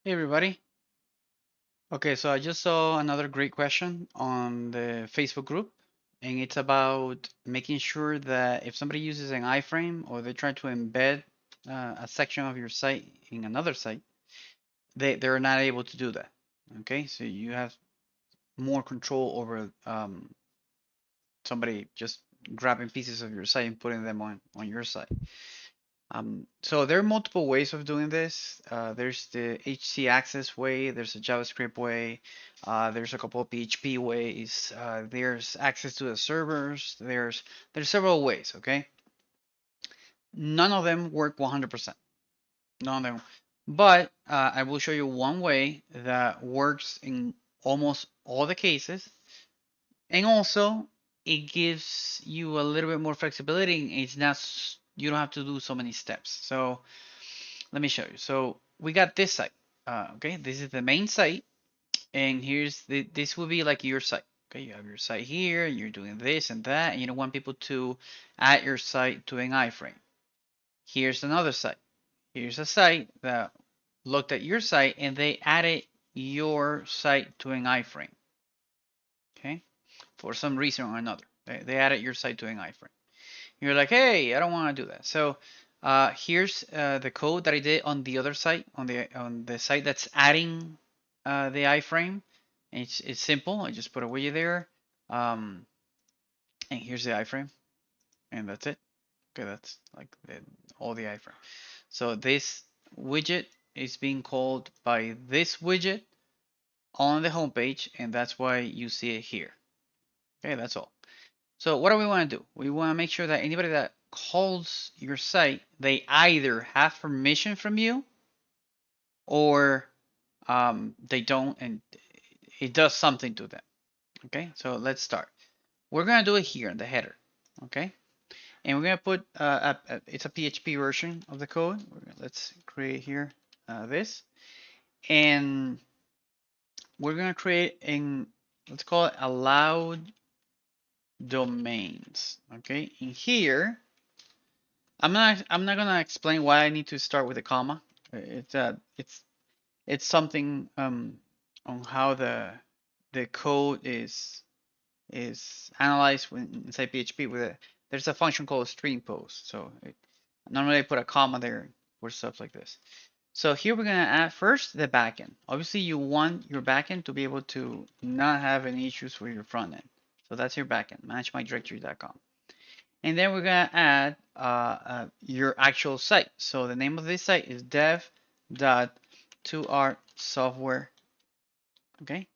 Hey everybody. Okay, so I just saw another great question on the Facebook group, and it's about making sure that if somebody uses an iFrame or they try to embed a section of your site in another site, they're not able to do that. Okay, so you have more control over somebody just grabbing pieces of your site and putting them on your site. So there are multiple ways of doing this. There's the HC access way, there's a JavaScript way, there's a couple of PHP ways, there's access to the servers, there's several ways, okay? None of them work 100%. None of them. But I will show you one way that works in almost all the cases. And also, it gives you a little bit more flexibility. It's not, you don't have to do so many steps. So let me show you. So we got this site. Okay, this is the main site, and this will be like your site. Okay, you have your site here, and you're doing this and that, and you don't want people to add your site to an iframe. Here's another site. Here's a site that looked at your site and they added your site to an iframe. Okay, for some reason or another, they added your site to an iframe. You're like, hey, I don't want to do that. So here's the code that I did on the other site, on the site that's adding the iframe. It's simple. I just put a widget there, and here's the iframe, and that's it. Okay, that's like all the iframe. So this widget is being called by this widget on the homepage, and that's why you see it here. Okay, that's all. So what do we want to do? We want to make sure that anybody that calls your site, they either have permission from you or they don't, and it does something to them. Okay, so let's start. We're gonna do it here in the header. Okay, and we're gonna put it's a PHP version of the code. Let's create here this, and we're gonna create in, let's call it allowed domains. Okay, in here I'm not gonna explain why I need to start with a comma. It's something on how the code is analyzed inside PHP with a, there's a function called string post. So normally I put a comma there for stuff like this. So here we're gonna add first the backend. Obviously you want your backend to be able to not have any issues with your front end. So that's your backend, managemydirectory.com. And then we're gonna add your actual site. So the name of this site is dev.2rsoftware. Okay,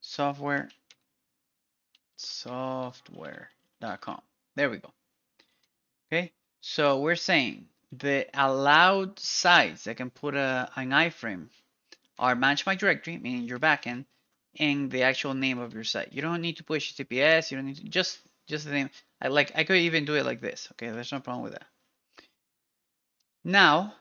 software.com. There we go. Okay, so we're saying the allowed sites that can put an iframe are managed by directory, meaning your backend, and the actual name of your site. You don't need to put HTTPS. You don't need to just the name. I could even do it like this. Okay, there's no problem with that. Now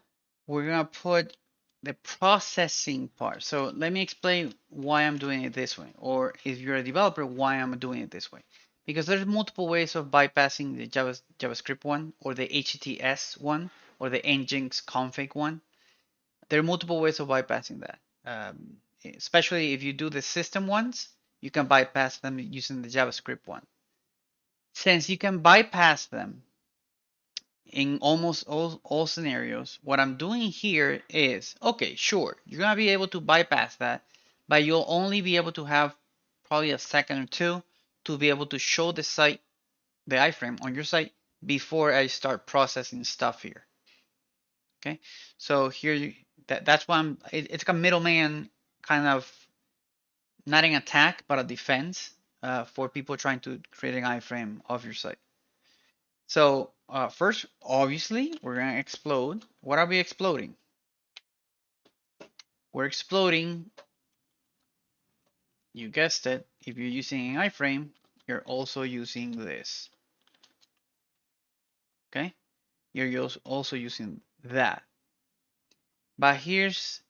we're gonna put the processing part. So let me explain why I'm doing it this way, or if you're a developer, why I'm doing it this way. Because there's multiple ways of bypassing the JavaScript one, or the HTTPS one, or the Nginx config one. There are multiple ways of bypassing that. Especially if you do the system ones, you can bypass them using the JavaScript one. Since you can bypass them in almost all scenarios, what I'm doing here is, okay, sure, you're going to be able to bypass that, but you'll only be able to have probably a second or two to be able to show the site, the iframe on your site before I start processing stuff here. Okay, so here that's why it's like a middleman kind of, not an attack but a defense for people trying to create an iframe of your site. So first, obviously, we're gonna explode. What are we exploding? We're exploding, you guessed it, if you're using an iframe, you're also using this. Okay? You're also using that. But here's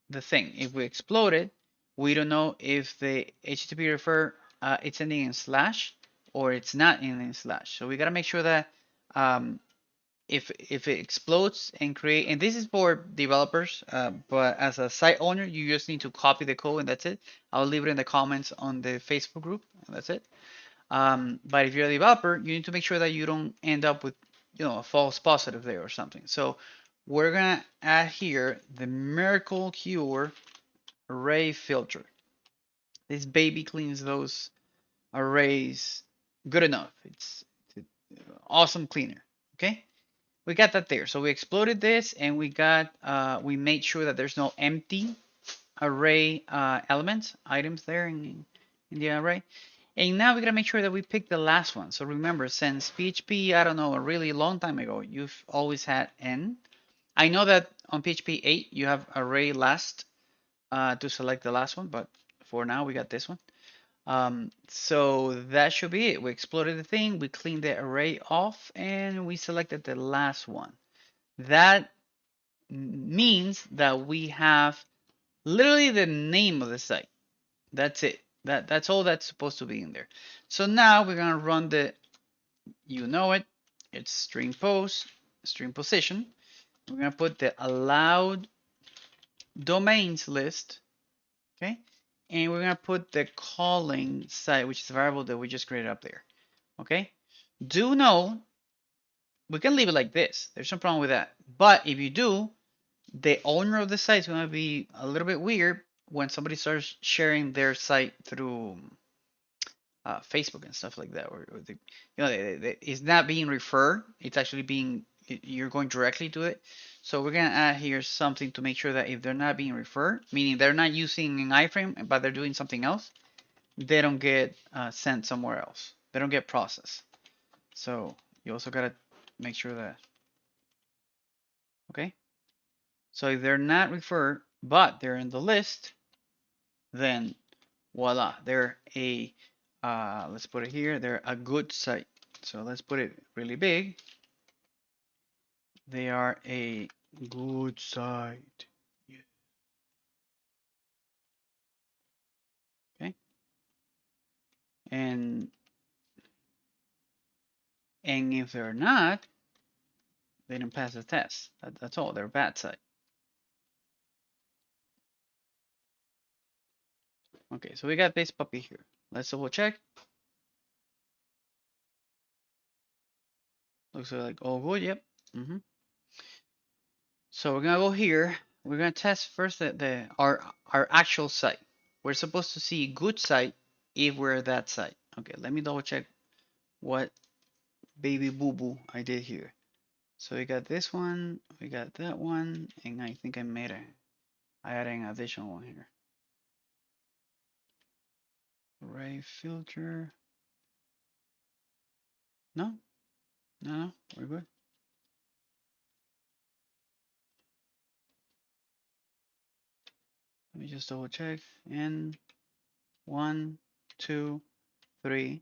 the thing. If we explode it, we don't know if the HTTP refer it's ending in slash or it's not ending in slash. So we gotta make sure that um, if it explodes and create, and this is for developers, but as a site owner, you just need to copy the code and that's it. I'll leave it in the comments on the Facebook group, and that's it. But if you're a developer, you need to make sure that you don't end up with, a false positive there or something. So we're gonna add here the Miracle Cure array filter. This baby cleans those arrays good enough. It's awesome cleaner. Okay, we got that there. So we exploded this, and we made sure that there's no empty array elements items there in the array. And now we gotta make sure that we pick the last one. So remember, since PHP, I don't know, a really long time ago, you've always had n. I know that on PHP 8 you have array last to select the last one, but for now we got this one. So that should be it. We exploded the thing, we cleaned the array off, and we selected the last one. That means that we have literally the name of the site. That's it. That's all that's supposed to be in there. So now we're gonna run it's string post, string position. We're gonna put the allowed domains list, okay? And we're gonna put the calling site, which is a variable that we just created up there, okay? Do know we can leave it like this. There's no problem with that. But if you do, the owner of the site is gonna be a little bit weird when somebody starts sharing their site through Facebook and stuff like that, or it's not being referred. It's actually you're going directly to it. So we're gonna add here something to make sure that if they're not being referred, meaning they're not using an iFrame, but they're doing something else, they don't get sent somewhere else. They don't get processed. So you also gotta make sure that, okay. So if they're not referred, but they're in the list, then voila, they're let's put it here, they're a good site. So let's put it really big. They are a good site. Yeah. Okay. And if they're not, they didn't pass the test. That's all. They're a bad site. Okay, so we got this puppy here. Let's double check. Looks like all good. Yep. So we're gonna go here. We're gonna test first our actual site. We're supposed to see good site if we're that site. Okay, let me double check what baby boo boo I did here. So we got this one, we got that one, and I think I added an additional one here. Array filter. No, no, we're good. Let me just double check. And 1, 2, 3,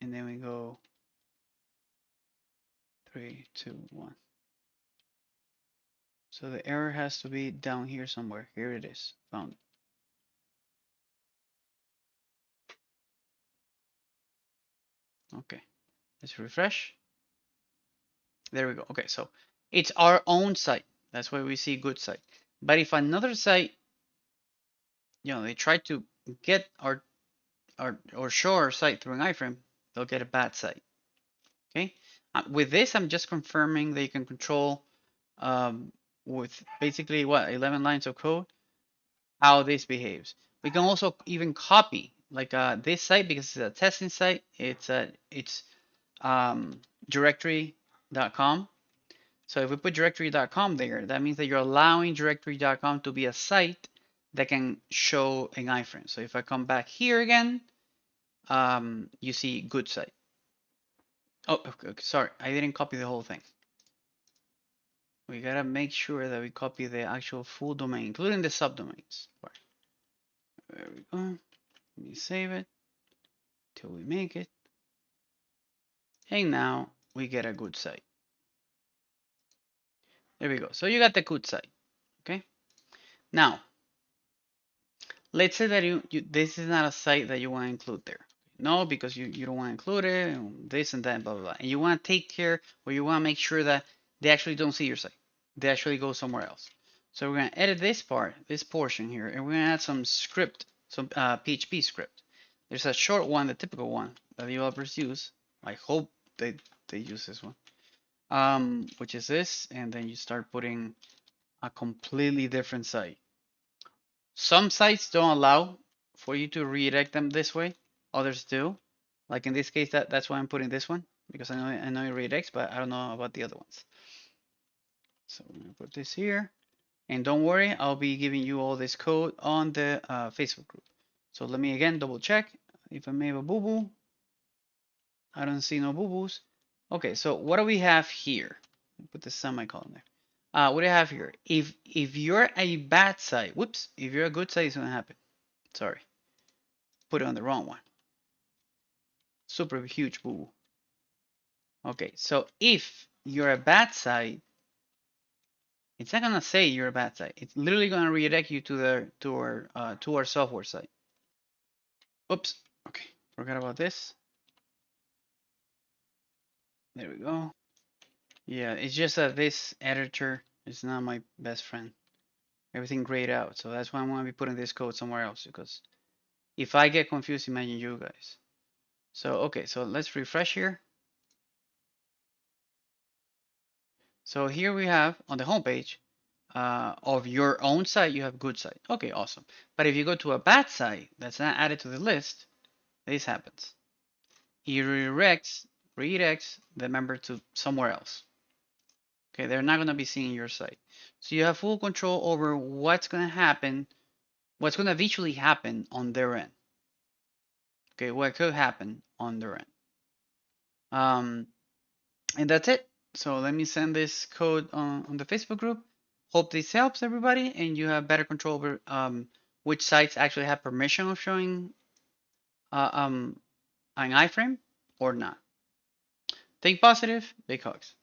and then we go 3, 2, 1. So the error has to be down here somewhere. Here it is. Found it. Okay, let's refresh. There we go. Okay, so it's our own site. That's why we see good site. But if another site, they try to get or show our site through an iFrame, they'll get a bad site. Okay. With this, I'm just confirming that you can control with basically 11 lines of code how this behaves. We can also even copy like this site because it's a testing site. It's directory.com. So if we put directory.com there, that means that you're allowing directory.com to be a site that can show an iframe. So if I come back here again, you see good site. Oh, okay, sorry, I didn't copy the whole thing. We gotta make sure that we copy the actual full domain, including the subdomains. There we go. Let me save it till we make it. And now we get a good site. There we go. So you got the good site. Okay. Now, let's say that this is not a site that you want to include there. No, because you don't want to include it, and this and that, blah, blah, blah. And you want to take care, or you want to make sure that they actually don't see your site. They actually go somewhere else. So we're going to edit this part, this portion here, and we're going to add some script, some PHP script. There's a short one, the typical one that developers use. I hope they use this one, which is this, and then you start putting a completely different site. Some sites don't allow for you to redirect them this way. Others do. Like in this case, that's why I'm putting this one because I know it redirects, but I don't know about the other ones. So I'm gonna put this here, and don't worry, I'll be giving you all this code on the Facebook group. So let me again double check if I made a boo boo. I don't see no boo boos. Okay, so what do we have here? Put the semicolon there. What do I have here? If you're a bad site, whoops, if you're a good site, it's gonna happen. Sorry, put it on the wrong one. Super huge boo. Okay, so if you're a bad site, it's not gonna say you're a bad site. It's literally gonna redirect you to our software site. Oops. Okay, forgot about this. There we go. Yeah, it's just that this editor is not my best friend. Everything grayed out, so that's why I'm gonna be putting this code somewhere else because if I get confused, imagine you guys. So okay, so let's refresh here. So here we have on the homepage of your own site, you have good site. Okay, awesome. But if you go to a bad site that's not added to the list, this happens. It redirects the member to somewhere else. Okay, they're not gonna be seeing your site. So you have full control over what's gonna happen, what's gonna eventually happen on their end. Okay, what could happen on their end. And that's it. So let me send this code on the Facebook group. Hope this helps everybody and you have better control over which sites actually have permission of showing an iFrame or not. Think positive, big hugs.